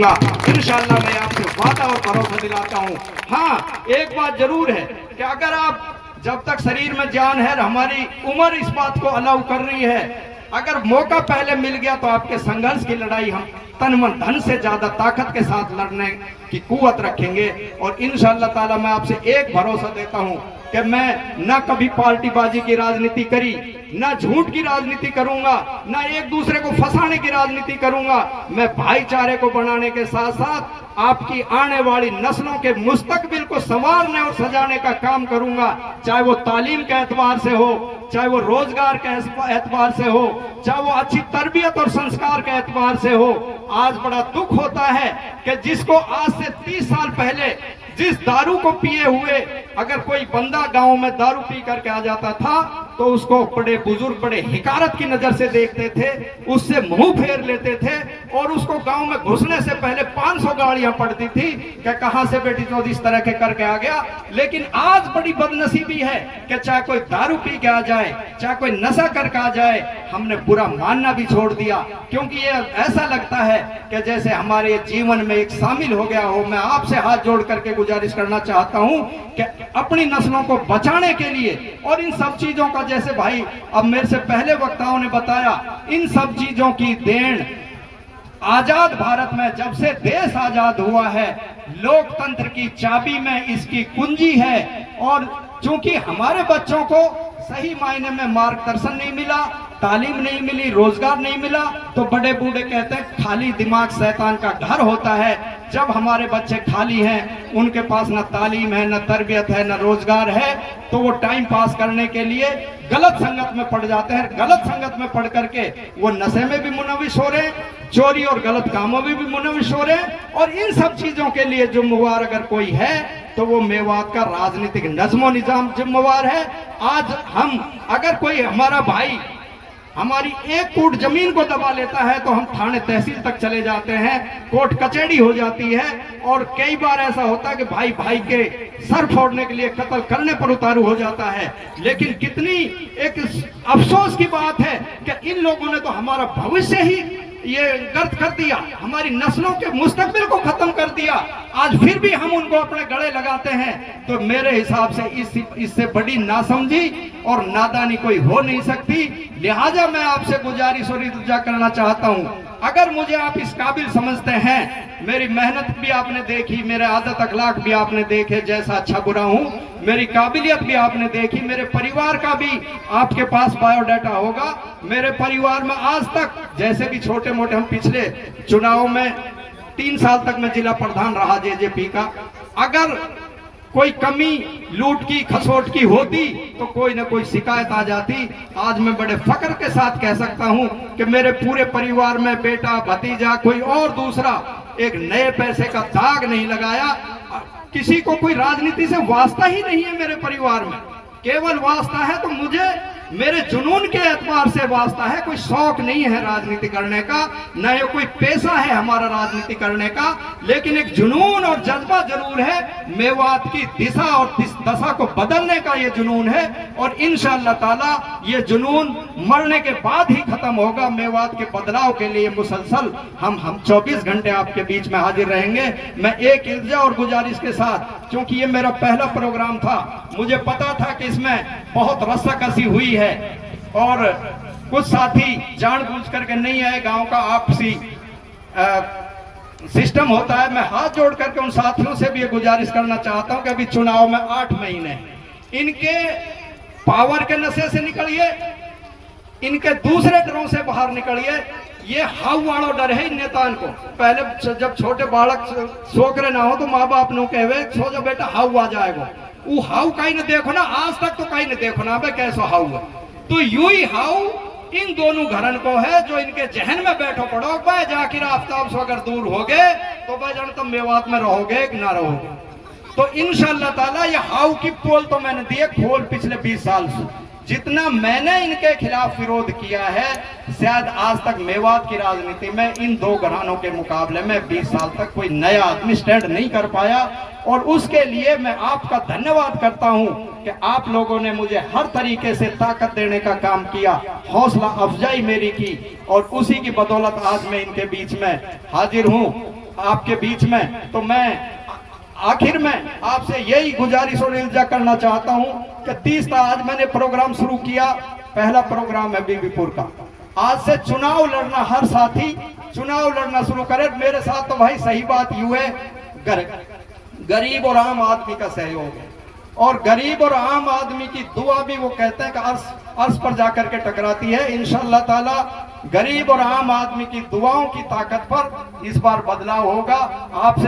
करूंगा इंशाअल्लाह। मैं आपसे वादा और भरोसा दिलाता हूं। हाँ, एक बात जरूर है कि अगर आप जब तक शरीर में जान है, हमारी उम्र इस बात को अलाउ कर रही है, अगर मौका पहले मिल गया तो आपके संघर्ष की लड़ाई हम तन मन धन से ज्यादा ताकत के साथ लड़ने की कुव्वत रखेंगे। और इंशाअल्लाह ताला मैं आपसे एक भरोसा देता हूं कि मैं ना कभी पार्टीबाजी की राजनीति करी, ना झूठ की राजनीति करूंगा, ना एक दूसरे को फंसाने की राजनीति करूंगा। मैं भाईचारे को बढ़ाने के साथ साथ आपकी आने वाली नस्लों के मुस्तकबिल को संवारने और सजाने का काम करूंगा, चाहे वो तालीम के एतबार से हो, चाहे वो रोजगार के एतबार से हो, चाहे वो अच्छी तरबियत और संस्कार के एतबार से हो। आज बड़ा दुख होता है कि जिसको आज से 30 साल पहले जिस दारू को पिए हुए अगर कोई बंदा गांव में दारू पी करके आ जाता था तो उसको बड़े बुजुर्ग बड़े हिकारत की नजर से देखते थे, उससे मुंह फेर लेते थे और उसको गांव में घुसने से पहले 500 गाड़ियां पड़ती थी कि कहां से बेटी तो इस तरह के करके आ गया। लेकिन आज बड़ी बदनसीबी है कि चाहे कोई दारू पी के आ जाए, चाहे कोई नशा करके आ जाए, हमने बुरा मानना भी छोड़ दिया, क्योंकि ये ऐसा लगता है कि जैसे हमारे जीवन में एक शामिल हो गया हो। मैं आपसे हाथ जोड़ करके गुजारिश करना चाहता हूं कि अपनी नस्लों को बचाने के लिए और इन सब चीजों का, जैसे भाई अब मेरे से पहले वक्ताओं ने बताया, इन सब चीजों की देन आजाद भारत में जब से देश आजाद हुआ है, लोकतंत्र की चाबी में इसकी कुंजी है। और चूंकि हमारे बच्चों को सही मायने में मार्गदर्शन नहीं मिला, तालीम नहीं मिली, रोजगार नहीं मिला, तो बड़े बूढ़े कहते हैं खाली दिमाग शैतान का घर होता है। जब हमारे बच्चे खाली हैं, उनके पास न तालीम है, न तरबियत है, न रोजगार है, तो वो टाइम पास करने के लिए गलत संगत में पड़ जाते हैं। गलत संगत में पड़ करके वो नशे में भी मुनविश हो रहे हैं, चोरी और गलत कामों में भी मुनविश हो रहे हैं। और इन सब चीजों के लिए जिम्मेवार अगर कोई है तो वो मेवात का राजनीतिक नज्मो निजाम जिम्मेवार है। आज हम अगर कोई हमारा भाई हमारी एक फुट जमीन को दबा लेता है तो हम थाने तहसील तक चले जाते हैं, कोर्ट कचहरी हो जाती है, और कई बार ऐसा होता है कि भाई भाई के सर फोड़ने के लिए कत्ल करने पर उतारू हो जाता है। लेकिन कितनी एक अफसोस की बात है कि इन लोगों ने तो हमारा भविष्य ही ये गर्द कर दिया, हमारी नस्लों के मुस्तकबिल को खत्म कर दिया। आज फिर भी हम उनको अपने गले लगाते हैं, तो मेरे हिसाब से इससे बड़ी नासमझी और नादानी कोई हो नहीं सकती। लिहाजा मैं आपसे गुजारिश और इल्तिजा करना चाहता हूं, अगर मुझे आप इस काबिल समझते हैं, मेरी मेहनत भी आपने देखी, मेरे आदत अखलाक भी आपने देखे, जैसा अच्छा बुरा हूं, मेरी काबिलियत भी आपने देखी, मेरे परिवार का भी आपके पास बायोडाटा होगा। मेरे परिवार में आज तक जैसे भी छोटे मोटे, हम पिछले चुनाव में 3 साल तक मैं जिला प्रधान रहा जेजेपी का, अगर कोई कमी लूट की खसोट की होती तो कोई ना कोई शिकायत आ जाती। आज मैं बड़े फख्र के साथ कह सकता हूं कि मेरे पूरे परिवार में बेटा भतीजा कोई और दूसरा एक नए पैसे का दाग नहीं लगाया। किसी को कोई राजनीति से वास्ता ही नहीं है मेरे परिवार में, केवल वास्ता है तो मुझे मेरे जुनून के एतबार से वास्ता है, कोई शौक नहीं है राजनीति करने का, न ये कोई पेशा है हमारा राजनीति करने का, लेकिन एक जुनून और जज्बा जरूर है। मेवात की दिशा और दशा को बदलने का ये जुनून है, और इंशाअल्लाह ताला ये जुनून मरने के बाद ही खत्म होगा। मेवात के बदलाव के लिए मुसलसल हम 24 घंटे आपके बीच में हाजिर रहेंगे। मैं एक इल्जा और गुजारिश के साथ, क्योंकि ये मेरा पहला प्रोग्राम था, मुझे पता था कि इसमें बहुत रस्साकसी हुई है और कुछ साथी जानबूझ करके नहीं आए। गांव का आपसी सिस्टम होता है। मैं हाथ जोड़ करके उन साथियों से भी ये गुजारिश करना चाहता हूं कि अभी चुनाव में 8 महीने, इनके पावर के नशे से निकलिए, इनके दूसरे डरों से बाहर निकलिए। ये हाउ वालों डर है इन नेताओं को। पहले जब छोटे बालक सोकरे ना हो तो माँ बाप नो कहे सो जो बेटा हाउ आ जाएगा, वो हाउ कहीं ने देखो ना, आज तक तो कहीं ने देखो ना बे कैसो हाउ है। तो यू ही हाउ इन दोनों घरन को है जो इनके जहन में बैठो पड़ो, भाई जाकिर आफ्ताब से अगर दूर हो गए तो भाई जान तुम मेवात में रहोगे कि ना रहोगे। तो इंशाअल्लाह ताला ये हाउ की पोल तो मैंने दिए खोल पिछले 20 साल से। जितना मैंने इनके खिलाफ विरोध किया है, शायद आज तक मेवात की राजनीति में इन दो घरानों के मुकाबले में 20 साल तक कोई नया आदमी स्टैंड नहीं कर पाया। और उसके लिए मैं आपका धन्यवाद करता हूं कि आप लोगों ने मुझे हर तरीके से ताकत देने का काम किया, हौसला अफजाई मेरी की, और उसी की बदौलत आज मैं इनके बीच में हाजिर हूं। आपके बीच में। तो मैं आखिर में आपसे यही गुजारिश और इल्जा करना चाहता हूं कि 30 आज मैंने प्रोग्राम शुरू किया, पहला प्रोग्राम है बीबीपुर का। आज से चुनाव लड़ना, हर साथी चुनाव लड़ना शुरू करे मेरे साथ। तो भाई सही बात यूं है, गरीब और आम आदमी का सहयोग है, और गरीब और आम आदमी की दुआ भी वो कहते हैं कि अर्श पर जाकर के टकराती है। इंशाअल्लाह ताला गरीब और आम आदमी की दुआओं की ताकत पर इस बार बदलाव होगा। आपसे